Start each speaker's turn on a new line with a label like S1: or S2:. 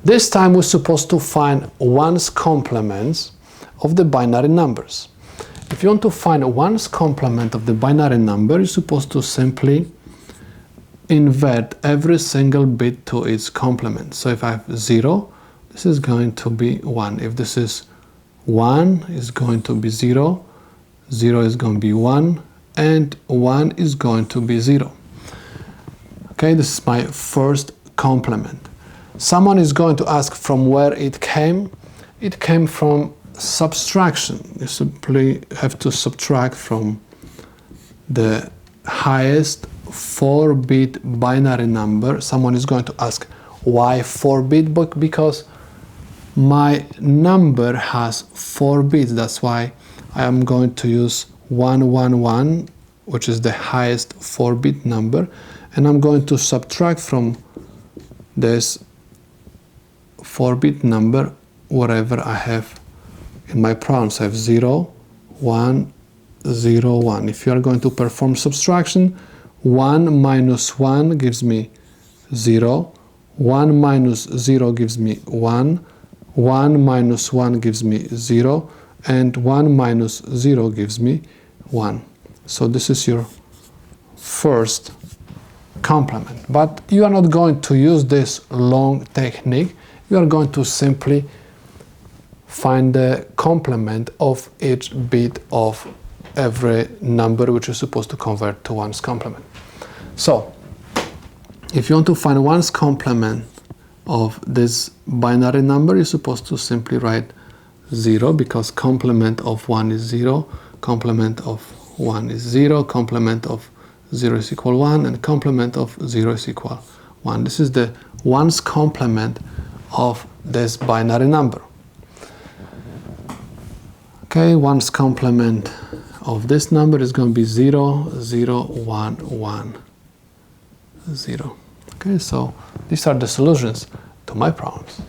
S1: This time we're supposed to find 1's complements of the binary numbers. If you want to find 1's complement of the binary number, you're supposed to simply invert every single bit to its complement. So if I have 0, this is going to be 1. If this is 1, it's going to be 0, 0 is going to be 1, and 1 is going to be 0. Okay, this is my first complement. Someone is going to ask from where it came. It came from subtraction. You simply have to subtract from the highest 4-bit binary number. Someone is going to ask why 4-bit, because my number has 4 bits. That's why I am going to use 111, which is the highest 4-bit number, and I'm going to subtract from this 4-bit number whatever I have in my problems. I have 0, 1, 0, 1. If you are going to perform subtraction, 1 minus 1 gives me 0, 1 minus 0 gives me 1, 1 minus 1 gives me 0, and 1 minus 0 gives me 1. So this is your first complement. But you are not going to use this long technique. You are going to simply find the complement of each bit of every number which is supposed to convert to 1's complement. So if you want to find 1's complement of this binary number, you're supposed to simply write 0, because complement of 1 is 0, complement of 1 is 0, complement of 0 is equal 1, and complement of 0 is equal 1. This is the 1's complement of this binary number. Okay, 1's complement of this number is going to be 0, 0, 1, 1, 0. Okay, so these are the solutions to my problems.